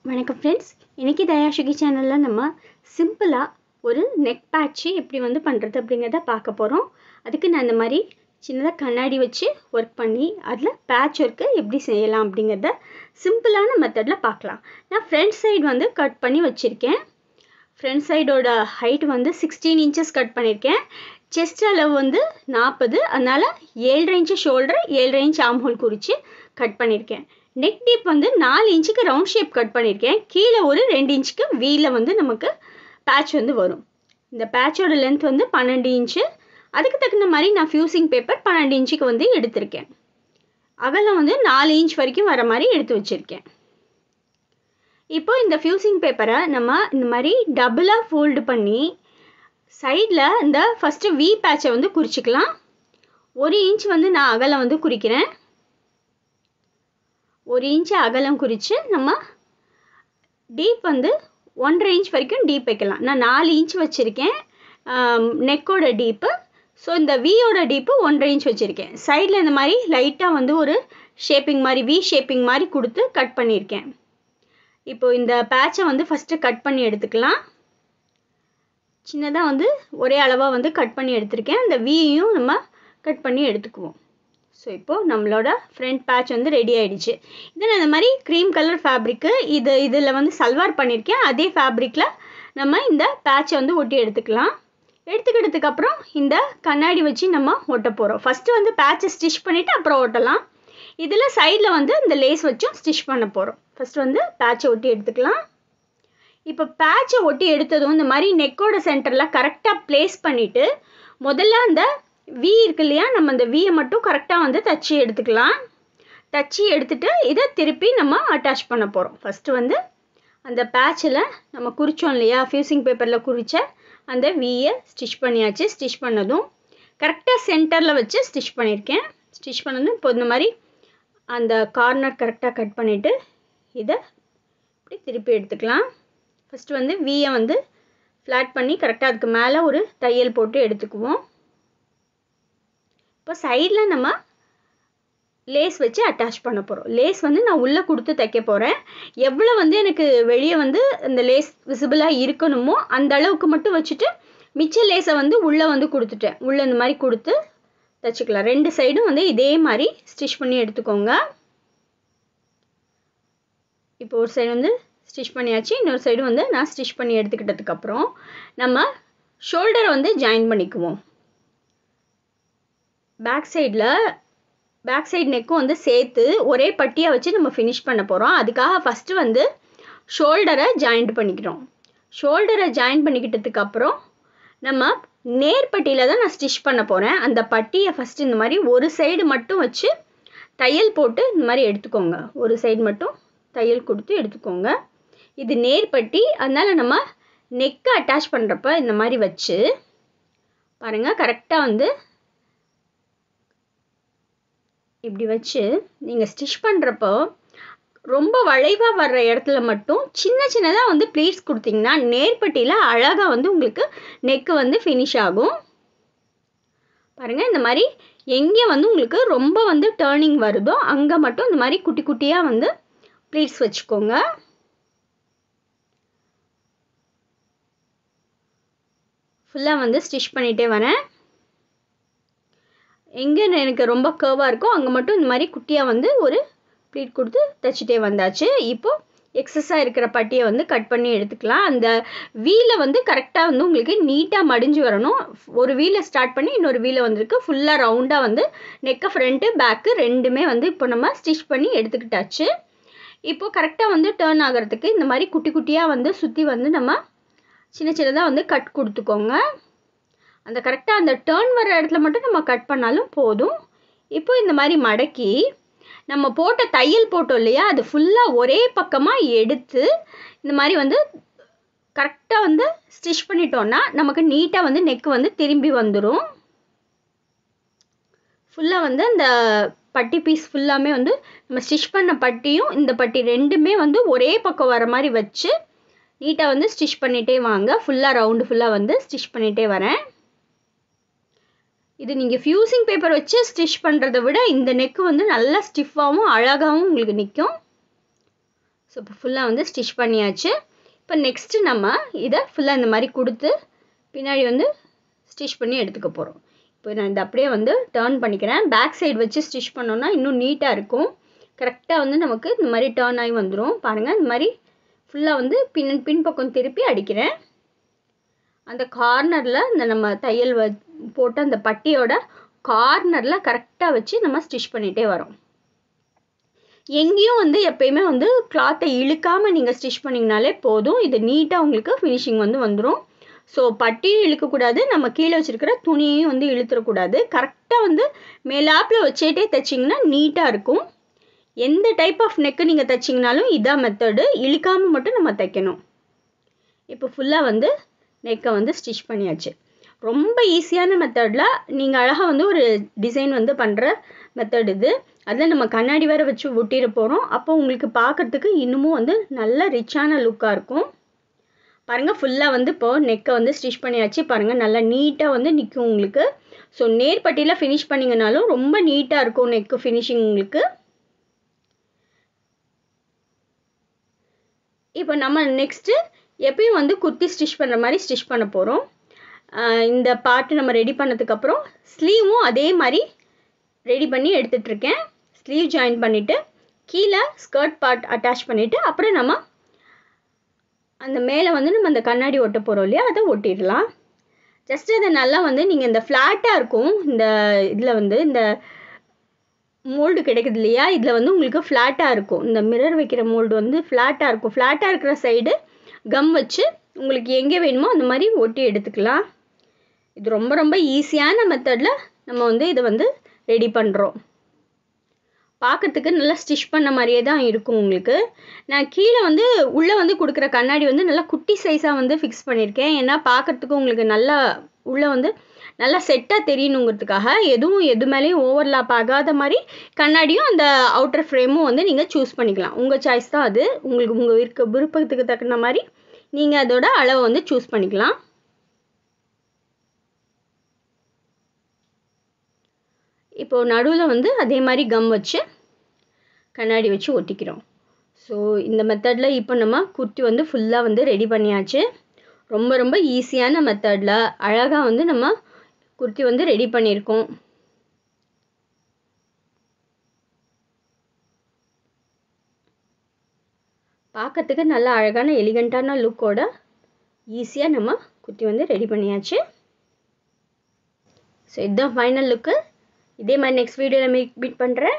வணக்கம் ஃப்ரெண்ட்ஸ், இன்னைக்கு தயாஷுகி சேனலில் நம்ம சிம்பிளாக ஒரு நெக் பேட்ச்சு எப்படி பண்ணுறது அப்படிங்கிறத பார்க்க போகிறோம். அதுக்கு நான் இந்த மாதிரி சின்னதாக கண்ணாடி வச்சு ஒர்க் பண்ணி அதில் பேட்ச் ஒர்க்கு எப்படி செய்யலாம் அப்படிங்கிறத சிம்பிளான மெத்தடில் பார்க்கலாம். நான் ஃப்ரண்ட் சைடு கட் பண்ணி வச்சுருக்கேன். ஃப்ரண்ட் சைடோட ஹைட் 16 இன்ச்சஸ் கட் பண்ணியிருக்கேன். செஸ்ட் அளவு 40, அதனால் 7.5 inch shoulder, 7.5 inch arm whole குறித்து கட் பண்ணியிருக்கேன். நெக் டீப் 4 இன்ச்சுக்கு ரவுண்ட் ஷேப் கட் பண்ணியிருக்கேன். கீழே ஒரு 2 இன்ச்சுக்கு வீலில் நமக்கு பேட்ச் வரும். இந்த பேட்சோட லென்த் 12 இன்ச்சு. அதுக்கு தகுந்த மாதிரி நான் ஃபியூசிங் பேப்பர் 12 இன்ச்சுக்கு எடுத்திருக்கேன். அகலம் 4 இன்ச் வரைக்கும் வர மாதிரி எடுத்து வச்சுருக்கேன். இப்போ இந்த ஃபியூசிங் பேப்பரை நம்ம இந்த மாதிரி டபுளாக ஃபோல்டு பண்ணி சைடில் இந்த ஃபஸ்ட்டு வி பேட்சை குறிச்சிக்கலாம். 1 இன்ச் நான் அகலம் குறிக்கிறேன். 1 இன்ச்சு அகலம் குறித்து நம்ம டீப் 1.5 இன்ச் வரைக்கும் டீப் வைக்கலாம். நான் 4 இன்ச் வச்சுருக்கேன் நெக்கோட டீப்பு. ஸோ இந்த வியோட டீப்பு 1.5 இன்ச் வச்சுருக்கேன். சைடில் இந்த மாதிரி லைட்டாக ஒரு ஷேப்பிங் மாதிரி வி ஷேப்பிங் மாதிரி கொடுத்து கட் பண்ணியிருக்கேன். இப்போ இந்த பேட்சை ஃபஸ்ட்டு கட் பண்ணி எடுத்துக்கலாம். சின்னதாக ஒரே அளவாக கட் பண்ணி எடுத்திருக்கேன். அந்த வியையும் நம்ம கட் பண்ணி எடுத்துக்குவோம். ஸோ இப்போது நம்மளோட ஃப்ரண்ட் பேட்ச் ரெடி ஆகிடுச்சு. இதை நான் இந்த மாதிரி க்ரீம் கலர் ஃபேப்ரிக்கு இதில் சல்வார் பண்ணியிருக்கேன். அதே ஃபேப்ரிக்கில் நம்ம இந்த பேட்சை ஒட்டி எடுத்துக்கலாம். எடுத்துக்கிட்டதுக்கப்புறம் இந்த கண்ணாடி வச்சு நம்ம ஒட்ட போகிறோம். ஃபஸ்ட்டு பேட்சை ஸ்டிச் பண்ணிவிட்டு அப்புறம் ஒட்டலாம். இதில் சைடில் இந்த லேஸ் வச்சும் ஸ்டிச் பண்ண போகிறோம். ஃபஸ்ட்டு பேட்சை ஒட்டி எடுத்துக்கலாம். இப்போ பேட்சை ஒட்டி எடுத்ததும் இந்த மாதிரி நெக்கோட சென்டரில் கரெக்டாக ப்ளேஸ் பண்ணிவிட்டு முதல்ல அந்த வி இருக்கு இல்லையா, நம்ம அந்த வியை மட்டும் கரெக்டாக தச்சு எடுத்துக்கலாம். தச்சு எடுத்துகிட்டு இதை திருப்பி நம்ம அட்டாச் பண்ண போகிறோம். ஃபஸ்ட்டு அந்த பேட்சில் நம்ம குறித்தோம் இல்லையா, ஃபியூசிங் பேப்பரில் குறித்த அந்த வியை ஸ்டிச் பண்ணியாச்சு. ஸ்டிச் பண்ணதும் கரெக்டாக சென்டரில் வச்சு ஸ்டிச் பண்ணியிருக்கேன். ஸ்டிச் பண்ணதும் இப்போ இந்த மாதிரி அந்த கார்னர் கரெக்டாக கட் பண்ணிவிட்டு இதை இப்படி திருப்பி எடுத்துக்கலாம். ஃபஸ்ட்டு வியை ஃப்ளாட் பண்ணி கரெக்டாக அதுக்கு மேலே ஒரு தையல் போட்டு எடுத்துக்குவோம். இப்போ சைடில் நம்ம லேஸ் வச்சு அட்டாச் பண்ண போகிறோம். லேஸ் நான் உள்ளே கொடுத்து தைக்க போகிறேன். எவ்வளோ எனக்கு வெளியே இந்த லேஸ் விசிபிளாக இருக்கணுமோ அந்த அளவுக்கு மட்டும் வச்சுட்டு மிச்ச லேஸை உள்ளே கொடுத்துட்டேன். உள்ளே இந்த மாதிரி கொடுத்து தைச்சிக்கலாம். 2 சைடும் இதே மாதிரி ஸ்டிச் பண்ணி எடுத்துக்கோங்க. இப்போ ஒரு சைடு ஸ்டிச் பண்ணியாச்சு. இன்னொரு சைடு நான் ஸ்டிச் பண்ணி எடுத்துக்கிட்டதுக்கப்புறம் நம்ம ஷோல்டரை ஜாயின் பண்ணிக்குவோம். பேக் சைடு நெக்கும் சேர்த்து ஒரே பட்டியாக வச்சு நம்ம ஃபினிஷ் பண்ண போகிறோம். அதுக்காக ஃபஸ்ட்டு ஷோல்டரை ஜாயிண்ட் பண்ணிக்கிறோம். ஷோல்டரை ஜாயின் பண்ணிக்கிட்டதுக்கப்புறம் நம்ம நேர்பட்டியில் தான் நான் ஸ்டிச் பண்ண போகிறேன். அந்த பட்டியை ஃபஸ்ட்டு இந்த மாதிரி ஒரு சைடு மட்டும் வச்சு தையல் போட்டு இந்த மாதிரி எடுத்துக்கோங்க. ஒரு சைடு மட்டும் தையல் கொடுத்து எடுத்துக்கோங்க. இது நேர்பட்டி, அதனால் நம்ம நெக்கை அட்டாச் பண்ணுறப்ப இந்த மாதிரி வச்சு பாருங்கள். கரெக்டாக இப்படி வச்சு நீங்கள் ஸ்டிச் பண்ணுறப்போ ரொம்ப வளைவாக வர்ற இடத்துல மட்டும் சின்னதாக ப்ளீட்ஸ் கொடுத்தீங்கன்னா நேர்பட்டியில் அழகாக உங்களுக்கு நெக்கு ஃபினிஷ் ஆகும். பாருங்கள், இந்த மாதிரி எங்கே உங்களுக்கு ரொம்ப டேர்னிங் வருதோ அங்கே மட்டும் இந்த மாதிரி குட்டி குட்டியாக ப்ளீட்ஸ் வச்சுக்கோங்க. ஃபுல்லாக ஸ்டிச் பண்ணிகிட்டே வரேன். எங்கே எனக்கு ரொம்ப கர்வாக இருக்கோ அங்கே மட்டும் இந்த மாதிரி குட்டியாக ஒரு ப்ளீட் கொடுத்து தைச்சிட்டே வந்தாச்சு. இப்போது எக்ஸஸாக இருக்கிற பட்டியை கட் பண்ணி எடுத்துக்கலாம். அந்த வீலை கரெக்டாக உங்களுக்கு நீட்டாக மடிஞ்சு வரணும். ஒரு வீலை ஸ்டார்ட் பண்ணி இன்னொரு வீலை வந்திருக்கு. ஃபுல்லாக ரவுண்டாக நெக்கை ஃப்ரண்ட்டு பேக்கு ரெண்டுமே இப்போ நம்ம ஸ்டிச் பண்ணி எடுத்துக்கிட்டாச்சு. இப்போது கரெக்டாக டேர்ன் ஆகிறதுக்கு இந்த மாதிரி குட்டி குட்டியாக சுற்றி நம்ம சின்னதாக கட் கொடுத்துக்கோங்க. அந்த கரெக்டாக அந்த டேர்ன் வர இடத்துல மட்டும் நம்ம கட் பண்ணாலும் போதும். இப்போ இந்த மாதிரி மடக்கி நம்ம போட்ட தையல் போட்டோம் இல்லையா, அது ஃபுல்லாக ஒரே பக்கமாக எடுத்து இந்த மாதிரி கரெக்டாக ஸ்டிச் பண்ணிட்டோன்னா நமக்கு நீட்டாக நெக்கு திரும்பி வந்துடும். ஃபுல்லாக அந்த பட்டி பீஸ் ஃபுல்லாமே நம்ம ஸ்டிச் பண்ண பட்டியும் இந்த பட்டி ரெண்டுமே ஒரே பக்கம் வர மாதிரி வச்சு நீட்டாக ஸ்டிச் பண்ணிகிட்டே வாங்க. ஃபுல்லாக ரவுண்டு ஃபுல்லாக ஸ்டிச் பண்ணிகிட்டே வரேன். இது நீங்கள் ஃபியூசிங் பேப்பர் வச்சு ஸ்டிச் பண்ணுறதை விட இந்த நெக்கு நல்லா ஸ்டிஃபாகவும் அழகாகவும் உங்களுக்கு நிற்கும். ஸோ இப்போ ஃபுல்லாக வந்து ஸ்டிச் பண்ணியாச்சு. இப்போ நெக்ஸ்ட்டு நம்ம இதை ஃபுல்லாக இந்த மாதிரி கொடுத்து பின்னாடி வந்து ஸ்டிச் பண்ணி எடுத்துக்க போகிறோம். இப்போ நான் இதை அப்படியே வந்து டர்ன் பண்ணிக்கிறேன். பேக் சைடு வச்சு ஸ்டிச் பண்ணோன்னா இன்னும் நீட்டாக இருக்கும். கரெக்டாக வந்து நமக்கு இந்த மாதிரி டர்ன் ஆகி வந்துடும். பாருங்கள், இந்த மாதிரி ஃபுல்லாக வந்து பின்பக்கம் திருப்பி அடிக்கிறேன். அந்த கார்னரில் இந்த நம்ம தையல் போட்டு அந்த பட்டியோட கார்னரில் கரெக்டாக வச்சு நம்ம ஸ்டிச் பண்ணிகிட்டே வரோம். எங்கேயும் வந்து எப்பயுமே வந்து கிளாத்தை இழுக்காமல் நீங்கள் ஸ்டிச் பண்ணிங்கனாலே போதும். இது நீட்டாக உங்களுக்கு ஃபினிஷிங் வந்து வந்துடும். ஸோ பட்டியும் இழுக்கக்கூடாது, நம்ம கீழே வச்சுருக்கிற துணியையும் வந்து இழுத்துடக்கூடாது. கரெக்டாக வந்து மேலாப்பில் வச்சுட்டே தைச்சிங்கன்னா நீட்டாக இருக்கும். எந்த டைப் ஆஃப் நெக்கு நீங்கள் தைச்சிங்கனாலும் இதான் மெத்தடு. இழுக்காமல் மட்டும் நம்ம தைக்கணும். இப்போ ஃபுல்லாக வந்து நெக்கை வந்து ஸ்டிச் பண்ணியாச்சு. ரொம்ப ஈஸியான மெத்தடில் நீங்கள் அழகாக வந்து ஒரு டிசைன் வந்து பண்ணுற மெத்தட் இது. அதில் நம்ம கண்ணாடி வேறு வச்சு ஒட்டிட போகிறோம். அப்போ உங்களுக்கு பார்க்குறதுக்கு இன்னமும் வந்து நல்ல ரிச்சான லுக்காக இருக்கும். பாருங்கள், ஃபுல்லாக வந்து இப்போது நெக்கை வந்து ஸ்டிச் பண்ணியாச்சு. பாருங்கள், நல்லா நீட்டாக வந்து நிற்கும் உங்களுக்கு. ஸோ நேர்பட்டியில் ஃபினிஷ் பண்ணிங்கனாலும் ரொம்ப நீட்டாக இருக்கும் நெக்கு ஃபினிஷிங் உங்களுக்கு. இப்போ நம்ம நெக்ஸ்ட்டு எப்பயும் வந்து குர்த்தி ஸ்டிச் பண்ணுற மாதிரி ஸ்டிச் பண்ண போகிறோம். இந்த பார்ட்டு நம்ம ரெடி பண்ணதுக்கப்புறம் ஸ்லீவும் அதே மாதிரி ரெடி பண்ணி எடுத்துகிட்ருக்கேன். ஸ்லீவ் ஜாயின் பண்ணிவிட்டு கீழே ஸ்கர்ட் பார்ட் அட்டாச் பண்ணிவிட்டு அப்புறம் நம்ம அந்த மேலே வந்து நம்ம அந்த கண்ணாடி ஒட்ட போகிறோம் இல்லையா, அதை ஒட்டிடலாம். ஜஸ்ட் அதை நல்லா வந்து நீங்கள் இந்த ஃப்ளாட்டாக இருக்கும் இந்த இதில் வந்து இந்த மோல்டு கிடைக்குது இல்லையா, இதில் வந்து உங்களுக்கு ஃப்ளாட்டாக இருக்கும். இந்த மிரர் வைக்கிற மோல்டு வந்து ஃப்ளாட்டாக இருக்கும். ஃப்ளாட்டாக இருக்கிற சைடு கம் வச்சு உங்களுக்கு எங்கே வேணுமோ அந்த மாதிரி ஒட்டி எடுத்துக்கலாம். இது ரொம்ப ரொம்ப ஈஸியான மெத்தடில் நம்ம வந்து இதை வந்து ரெடி பண்ணுறோம். பார்க்கறதுக்கு நல்லா ஸ்டிச் பண்ண மாதிரியே தான் இருக்கும் உங்களுக்கு. நான் கீழே வந்து உள்ளே வந்து கொடுக்குற கண்ணாடி வந்து நல்லா குட்டி சைஸாக வந்து ஃபிக்ஸ் பண்ணியிருக்கேன். ஏன்னா பார்க்குறதுக்கு உங்களுக்கு நல்லா உள்ளே வந்து நல்லா செட்டாக தெரியணுங்கிறதுக்காக எது மேலேயும் ஓவர்லாப் ஆகாத மாதிரி கண்ணாடியும் அந்த அவுட்டர் ஃப்ரேமும் வந்து நீங்கள் சூஸ் பண்ணிக்கலாம். உங்கள் சாய்ஸ் தான் அது. உங்களுக்கு உங்கள் விருப்பத்துக்கு தகுந்த மாதிரி நீங்கள் அதோட அளவை வந்து சூஸ் பண்ணிக்கலாம். இப்போது நடுவில் வந்து அதே மாதிரி கம் வச்சு கண்ணாடி வச்சு ஒட்டிக்கிறோம். ஸோ இந்த மெத்தடில் இப்போ நம்ம குர்த்தி வந்து ஃபுல்லாக வந்து ரெடி பண்ணியாச்சு. ரொம்ப ரொம்ப ஈஸியான மெத்தடில் அழகாக வந்து நம்ம குர்த்தி வந்து ரெடி பண்ணியிருக்கோம். பார்க்கறதுக்கு நல்ல அழகான எலிகண்ட்டான லுக்கோட ஈஸியாக நம்ம குர்த்தி வந்து ரெடி பண்ணியாச்சு. ஸோ இதுதான் ஃபைனல் லுக்கு. இதே மாதிரி நெக்ஸ்ட் வீடியோவில் மீட் பண்ணுறேன்.